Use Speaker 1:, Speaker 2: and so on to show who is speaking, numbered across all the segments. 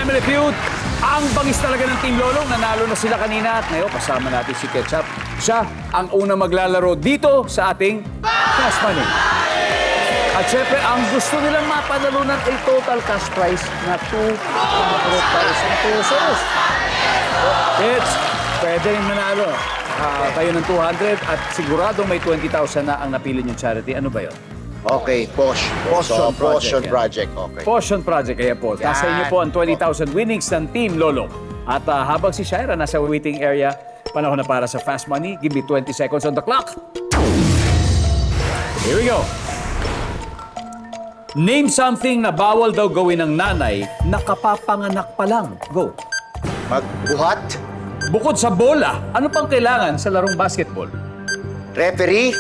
Speaker 1: Family Feud. Ang bangis talaga ng Team Lolong. Nanalo na sila kanina at ngayon kasama natin si Ketchup. Siya ang unang maglalaro dito sa ating Cash Money. At syempre, ang gusto nilang mapanalunan ay total cash prize na 200,000 pesos. It's pwede rin manalo. Kayo ng 200 at sigurado may 20,000 na ang napili niyong charity. Ano ba yun?
Speaker 2: Okay, Potion Project. Okay.
Speaker 1: Potion Project, kaya po. Nasa inyo po ang 20,000 winnings ng Team Lolo. At habang si Shaira nasa waiting area, panahon na para sa Fast Money. Give me 20 seconds on the clock. Here we go. Name something na bawal daw gawin ng nanay na kapapanganak pa lang. Go.
Speaker 2: Magbuhat,
Speaker 1: Bukod sa bola, ano pang kailangan sa larong basketball?
Speaker 2: referee,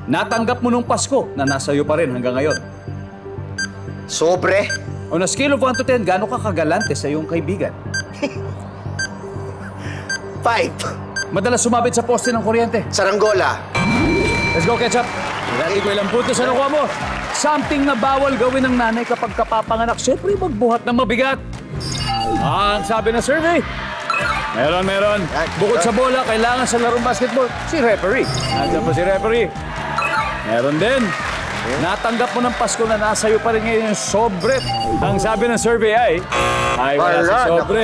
Speaker 1: Natanggap mo nung Pasko na nasa iyo pa rin hanggang ngayon.
Speaker 2: sobre,
Speaker 1: On a scale of 1 to 10, gaano ka kagalante sa iyong kaibigan?
Speaker 2: 5,
Speaker 1: Madalas sumabit sa poste ng kuryente.
Speaker 2: saranggola,
Speaker 1: Let's go, Ketchup. Dati ko ilang puntos na nakuha mo. Something na bawal gawin ng nanay kapag kapapanganak. Siyempre, magbuhat ng mabigat. Ang sabi ng survey. Meron. Bukod sa bola, kailangan sa larong basketball, si referee. Nandiyan pa si referee. Meron din. Natanggap mo ng Pasko na nasa iyo pa rin ngayon yung sobre. Ang sabi ng survey ay wala si sobre.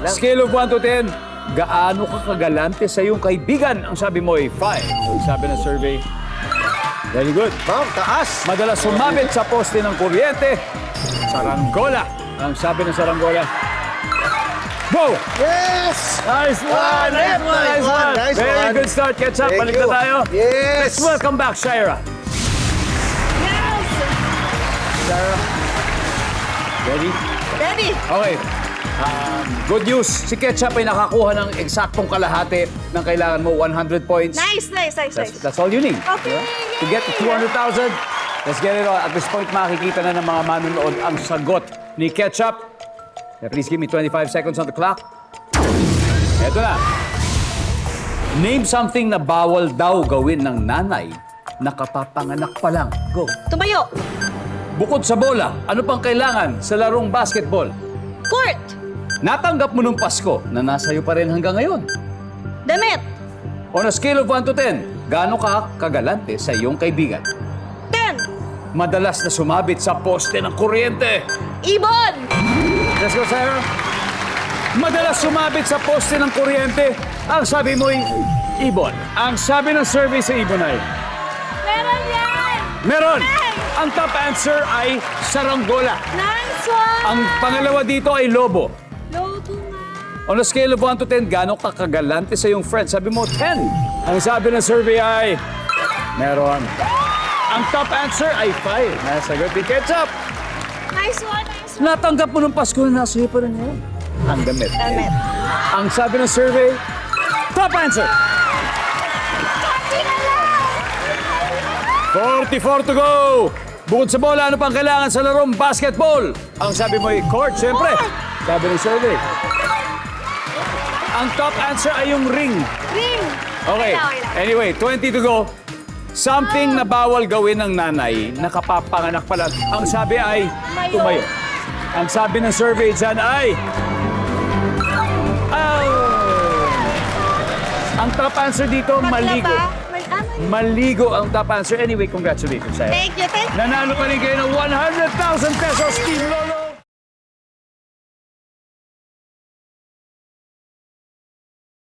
Speaker 1: Scale of 1 to 10, gaano ka kagalante sa iyong kaibigan? Ang sabi mo ay 5. Ang sabi ng survey, very good.
Speaker 2: taas.
Speaker 1: Madalas sumabit sa poste ng kuryente. Saranggola. Ang sabi ng saranggola. Go!
Speaker 2: Yes!
Speaker 1: Nice one!
Speaker 2: Nice
Speaker 1: Very
Speaker 2: one.
Speaker 1: good start, Ketchup.
Speaker 2: Thank
Speaker 1: Balik
Speaker 2: you.
Speaker 1: na tayo.
Speaker 2: Yes!
Speaker 1: Let's welcome back, Shaira.
Speaker 3: Yes!
Speaker 1: Shaira. Ready?
Speaker 3: Ready?
Speaker 1: Okay. Good news. Si Ketchup ay nakakuha ng eksaktong kalahati ng kailangan mo, 100 points.
Speaker 3: Nice.
Speaker 1: That's all you need.
Speaker 3: Okay.
Speaker 1: To get to 200,000, let's get it on. At this point, makikita na ng mga manunood ang sagot ni Ketchup. Please give me 25 seconds on the clock. Eto na. Name something na bawal daw gawin ng nanay na kapapanganak pa lang. Go.
Speaker 3: Tumayo.
Speaker 1: Bukod sa bola, ano pang kailangan sa larong basketball?
Speaker 3: Court.
Speaker 1: Natanggap mo nung Pasko na nasa iyo pa rin hanggang ngayon.
Speaker 3: Damit.
Speaker 1: On a scale of 1 to 10, gaano ka kagalante sa iyong kaibigan?
Speaker 3: 10.
Speaker 1: Madalas na sumabit sa poste ng kuryente.
Speaker 3: Ibon.
Speaker 1: Let's go, Sarah. Madalas sumabit sa poste ng kuryente. Ang sabi mo'y ibon. Ang sabi ng survey sa ibon ay
Speaker 3: Meron yan.
Speaker 1: meron. Ang top answer ay saranggola.
Speaker 3: Nice one.
Speaker 1: Ang pangalawa dito ay lobo.
Speaker 3: Lobo nga.
Speaker 1: On a scale of 1 to 10, gaano ka kagalante sa iyong friend? Sabi mo, 10. Ang sabi ng survey ay meron. Ang top answer ay 5. Nasagot ni Ketchup.
Speaker 3: Nice one.
Speaker 1: Natanggap mo ng Pasko na nasa iyo pa rin ngayon. Ang damit.
Speaker 3: Damit.
Speaker 1: Ang sabi ng survey, top answer. 44 to go. Bukod sa bola, ano pang kailangan sa larong basketball? Ang sabi mo ay court, siyempre. Sabi ng survey. Ang top answer ay yung ring.
Speaker 3: Ring.
Speaker 1: Okay. Anyway, 20 to go. Something na bawal gawin ng nanay na kapapanganak pa lang. Ang sabi ay tumayo. Ang sabi ng survey dyan ay ang top answer dito, maligo. Maligo ang top answer. Anyway, congratulations sa'yo.
Speaker 3: Thank you.
Speaker 1: Nanalo pa rin kayo ng 100,000 pesos, Team Lolo!